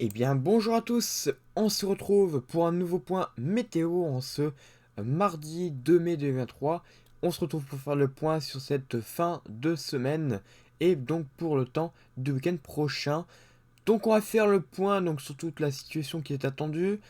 Eh bien, bonjour à tous, on se retrouve pour un nouveau point météo en ce mardi 2 mai 2023. On se retrouve pour faire le point sur cette fin de semaine et donc pour le temps du week-end prochain. Donc on va faire le point donc, sur toute la situation qui est attendue.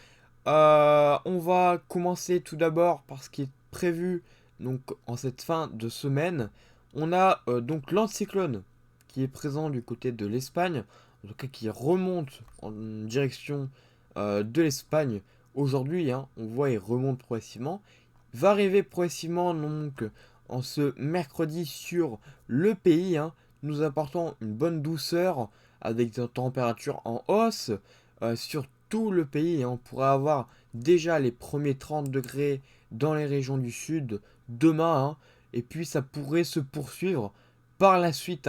On va commencer tout d'abord par ce qui est prévu donc, en cette fin de semaine. On a donc l'anticyclone qui est présent du côté de l'Espagne, en tout cas qui remonte en direction de l'Espagne aujourd'hui. On voit il remonte progressivement. Il va arriver progressivement donc en ce mercredi sur le pays, nous apportant une bonne douceur avec des températures en hausse sur tout le pays. On pourrait avoir déjà les premiers 30 degrés dans les régions du sud demain, et puis ça pourrait se poursuivre par la suite,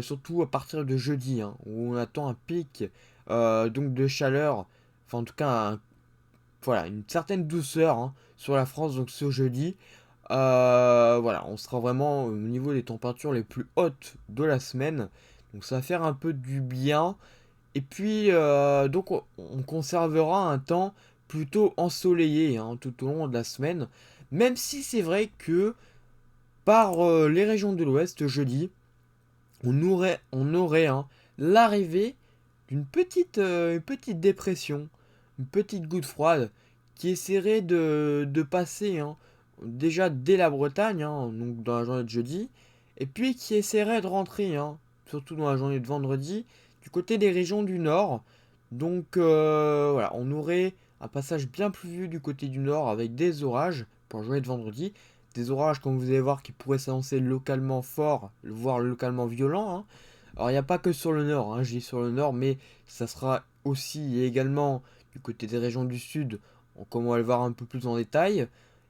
surtout à partir de jeudi, où on attend un pic donc de chaleur, enfin en tout cas voilà, une certaine douceur sur la France donc ce jeudi. Voilà, on sera vraiment au niveau des températures les plus hautes de la semaine, donc ça va faire un peu du bien. Et puis, donc, on conservera un temps plutôt ensoleillé tout au long de la semaine. Même si c'est vrai que par les régions de l'Ouest, jeudi, on aurait l'arrivée d'une petite dépression, une petite goutte froide qui essaierait de passer déjà dès la Bretagne, donc dans la journée de jeudi, et puis qui essaierait de rentrer, surtout dans la journée de vendredi, du côté des régions du nord. Donc voilà, on aurait un passage bien pluvieux du côté du nord avec des orages pour la journée de vendredi. Des orages, comme vous allez voir, qui pourraient s'annoncer localement forts, voire localement violents. Alors, il n'y a pas que sur le nord, je dis sur le nord, mais ça sera aussi et également du côté des régions du sud, comme on va le voir un peu plus en détail.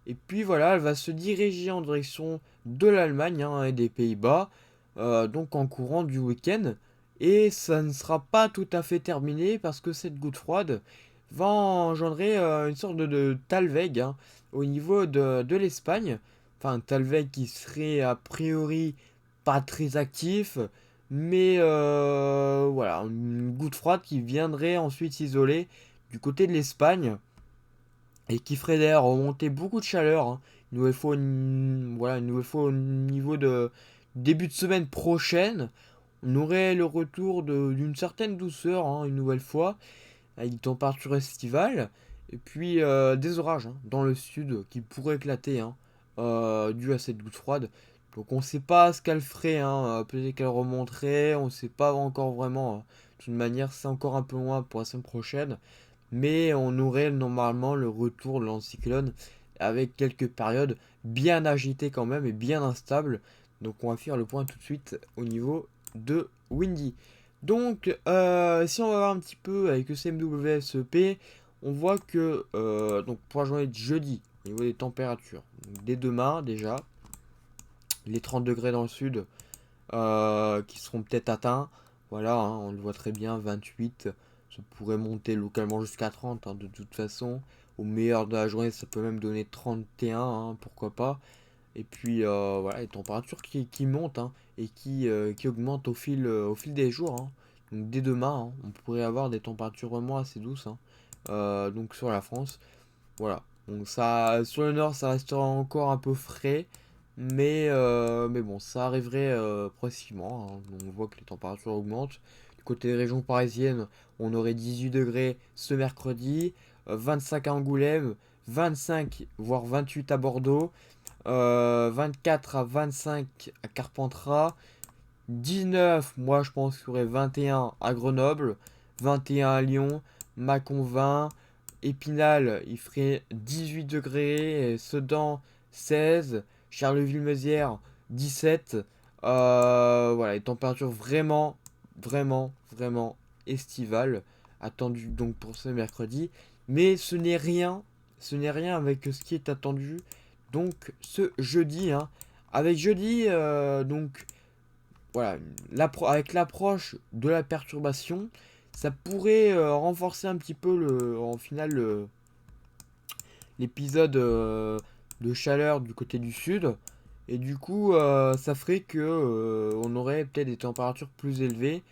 Et puis voilà, elle va se diriger en direction de l'Allemagne et des Pays-Bas, donc en courant du week-end. Et ça ne sera pas tout à fait terminé parce que cette goutte froide va engendrer une sorte de Talweg au niveau de l'Espagne. Enfin, un Talweg qui serait a priori pas très actif, mais voilà, une goutte froide qui viendrait ensuite s'isoler du côté de l'Espagne et qui ferait d'ailleurs remonter beaucoup de chaleur. Une nouvelle fois, voilà, une nouvelle fois au niveau de début de semaine prochaine, on aurait le retour d'une certaine douceur, une nouvelle fois, avec des températures estivales, et puis des orages dans le sud qui pourraient éclater, dû à cette goutte froide. Donc on ne sait pas ce qu'elle ferait, peut-être qu'elle remonterait, on ne sait pas encore vraiment. De toute manière, c'est encore un peu loin pour la semaine prochaine, mais on aurait normalement le retour de l'anticyclone avec quelques périodes bien agitées quand même et bien instables. Donc on va faire le point tout de suite au niveau de Windy. Donc si on va voir un petit peu avec le CMWSEP, on voit que donc pour la journée de jeudi, au niveau des températures, donc dès demain déjà, les 30 degrés dans le sud qui seront peut-être atteints. Voilà, on le voit très bien, 28, ça pourrait monter localement jusqu'à 30 de toute façon. Au meilleur de la journée, ça peut même donner 31, pourquoi pas. Et puis voilà, les températures qui montent et qui augmentent au fil des jours. Donc dès demain, on pourrait avoir des températures vraiment assez douces. Donc sur la France. Voilà. Donc ça, sur le nord, ça restera encore un peu frais. Mais bon, ça arriverait progressivement. On voit que les températures augmentent. Du côté des régions parisiennes, on aurait 18 degrés ce mercredi, 25 à Angoulême, 25 voire 28 à Bordeaux, 24 à 25 à Carpentras, 19, moi je pense qu'il y aurait 21 à Grenoble, 21 à Lyon, Mâcon 20, Épinal il ferait 18 degrés, Sedan 16, Charleville-Mézières 17. Voilà, les températures vraiment, vraiment, vraiment estivales attendues donc pour ce mercredi. Mais ce n'est rien avec ce qui est attendu donc ce jeudi. Avec jeudi, donc voilà, avec l'approche de la perturbation, ça pourrait renforcer un petit peu en final l'épisode de chaleur du côté du sud. Et du coup, ça ferait que on aurait peut-être des températures plus élevées.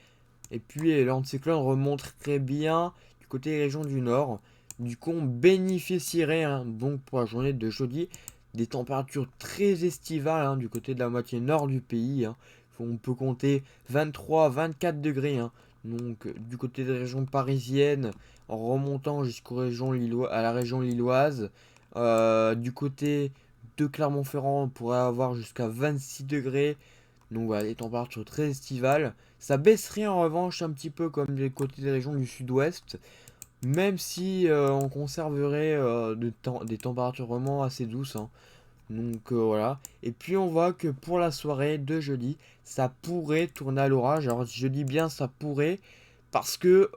Et puis l'anticyclone remonterait bien du côté des régions du nord. Du coup, on bénéficierait hein, donc pour la journée de jeudi des températures très estivales hein, du côté de la moitié nord du pays. Hein. On peut compter 23-24 degrés. Hein. Donc du côté des régions parisiennes, en remontant jusqu'aux régions à la région lilloise. Du côté de Clermont-Ferrand, on pourrait avoir jusqu'à 26 degrés. Donc voilà, des températures très estivales. Ça baisserait en revanche un petit peu comme les côtés des régions du sud-ouest. Même si on conserverait des températures vraiment assez douces. Hein. Donc voilà. Et puis on voit que pour la soirée de jeudi, ça pourrait tourner à l'orage. Alors je dis bien ça pourrait parce que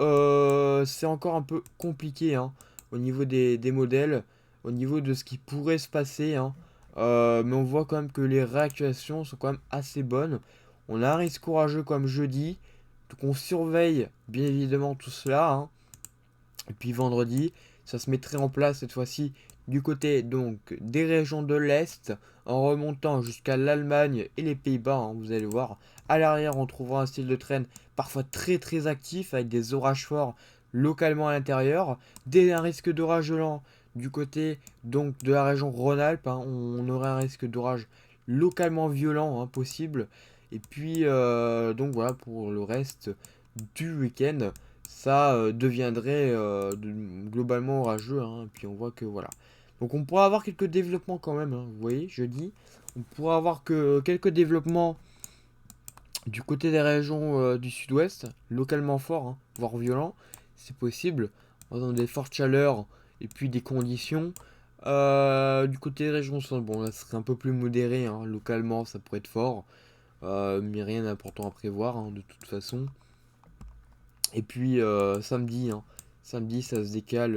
c'est encore un peu compliqué hein, au niveau des modèles, au niveau de ce qui pourrait se passer. Hein. Mais on voit quand même que les réactuations sont quand même assez bonnes. On a un risque orageux comme jeudi. Donc on surveille bien évidemment tout cela. Hein. Et puis vendredi, ça se mettrait en place cette fois-ci du côté donc des régions de l'Est, en remontant jusqu'à l'Allemagne et les Pays-Bas. Hein, vous allez voir, à l'arrière, on trouvera un style de traîne parfois très très actif avec des orages forts localement à l'intérieur, un risque d'orage lent du côté donc de la région Rhône-Alpes. Hein, on aurait un risque d'orage localement violent hein, possible. Et puis donc voilà pour le reste du week-end ça deviendrait globalement orageux. Hein, et puis on voit que voilà. Donc on pourra avoir quelques développements quand même. Hein, vous voyez, je dis. On pourra avoir que quelques développements du côté des régions du sud-ouest, localement forts, hein, voire violents. C'est possible. Dans des fortes chaleurs et puis des conditions. Du côté des régions centre, bon là ce serait un peu plus modéré. Hein, localement ça pourrait être fort. Mais rien d'important à prévoir hein, de toute façon. Et puis samedi, hein, samedi ça se décale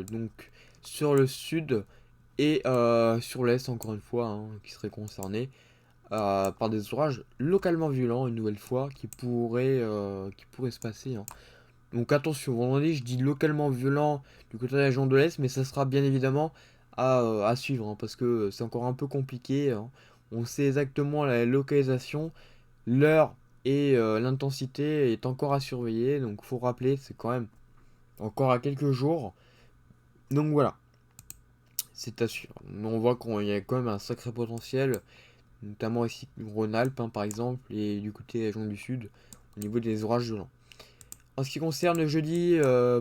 donc sur le sud et sur l'est encore une fois hein, qui serait concerné par des orages localement violents une nouvelle fois qui pourraient se passer. Hein. Donc attention, vendredi je dis localement violent du côté de la région de l'est, mais ça sera bien évidemment à suivre hein, parce que c'est encore un peu compliqué. Hein. On sait exactement la localisation, l'heure et l'intensité est encore à surveiller. Donc faut rappeler, c'est quand même encore à quelques jours. Donc voilà, c'est à suivre. On voit qu'il y a quand même un sacré potentiel, notamment ici Rhône-Alpes hein, par exemple, et du côté des régions du sud, au niveau des orages violents. En ce qui concerne jeudi,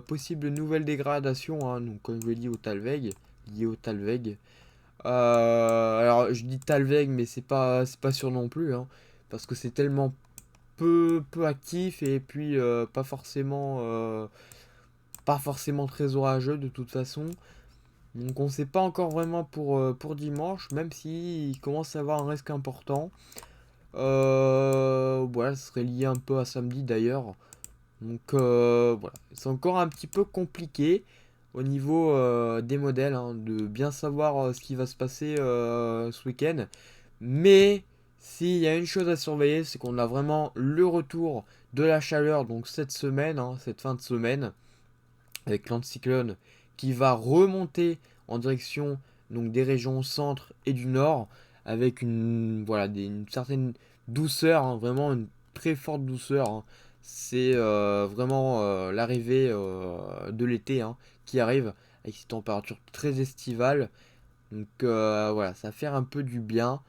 possible nouvelle dégradation, hein, donc comme je l'ai dit au Talweg, lié au Talweg. Alors je dis Talweg, mais c'est pas sûr non plus, hein, parce que c'est tellement peu actif et puis pas forcément très orageux de toute façon. Donc on sait pas encore vraiment pour dimanche, même s'il commence à avoir un risque important. Voilà, ce serait lié un peu à samedi d'ailleurs. Donc voilà, c'est encore un petit peu compliqué au niveau des modèles, hein, de bien savoir ce qui va se passer ce week-end. Mais s'il y a une chose à surveiller, c'est qu'on a vraiment le retour de la chaleur, donc cette semaine, hein, cette fin de semaine, avec l'anticyclone qui va remonter en direction donc, des régions centre et du nord, avec une certaine douceur, hein, vraiment une très forte douceur. Hein. C'est vraiment l'arrivée de l'été hein, qui arrive avec ces températures très estivales. Donc voilà, ça va faire un peu du bien.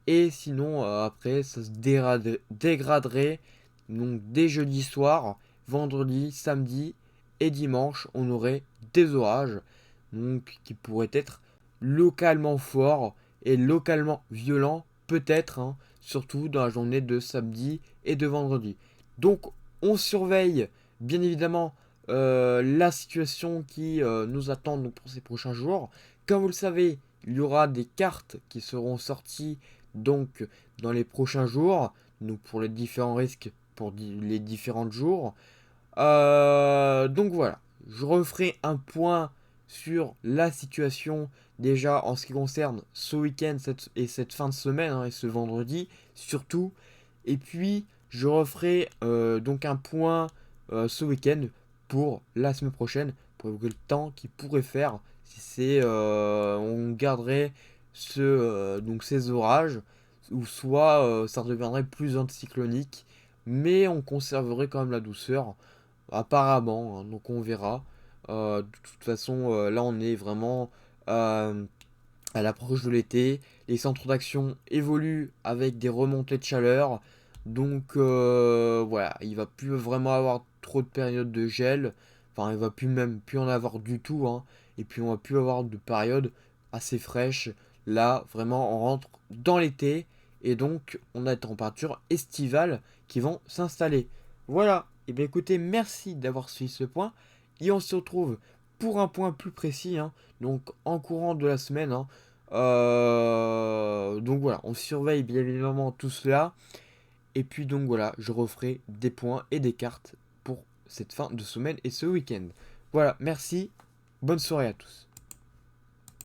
Et sinon, après, ça se dégraderait. Donc, dès jeudi soir, vendredi, samedi et dimanche, on aurait des orages. Donc, qui pourraient être localement forts et localement violents, peut-être, hein, surtout dans la journée de samedi et de vendredi. Donc, on surveille, bien évidemment, la situation qui nous attend donc, pour ces prochains jours. Comme vous le savez, il y aura des cartes qui seront sorties donc dans les prochains jours, donc pour les différents risques pour les différents jours. Donc voilà, je referai un point sur la situation déjà en ce qui concerne ce week-end et cette fin de semaine hein, et ce vendredi surtout. Et puis je referai donc un point ce week-end pour la semaine prochaine pour évoquer le temps qu'il pourrait faire si on garderait donc ces orages ou soit ça deviendrait plus anticyclonique mais on conserverait quand même la douceur, apparemment, hein, donc on verra. De toute façon, là on est vraiment euh, à l'approche de l'été. Les centres d'action évoluent avec des remontées de chaleur. Donc voilà, il va plus vraiment avoir trop de périodes de gel. Enfin, il va plus même plus en avoir du tout, hein. Et puis on va plus avoir de périodes assez fraîches. Là, vraiment, on rentre dans l'été. Et donc, on a des températures estivales qui vont s'installer. Voilà. Et bien écoutez, merci d'avoir suivi ce point. Et on se retrouve pour un point plus précis, hein, donc en courant de la semaine, hein. Donc voilà, on surveille bien évidemment tout cela. Et puis donc voilà, je referai des points et des cartes pour cette fin de semaine et ce week-end. Voilà, merci, bonne soirée à tous.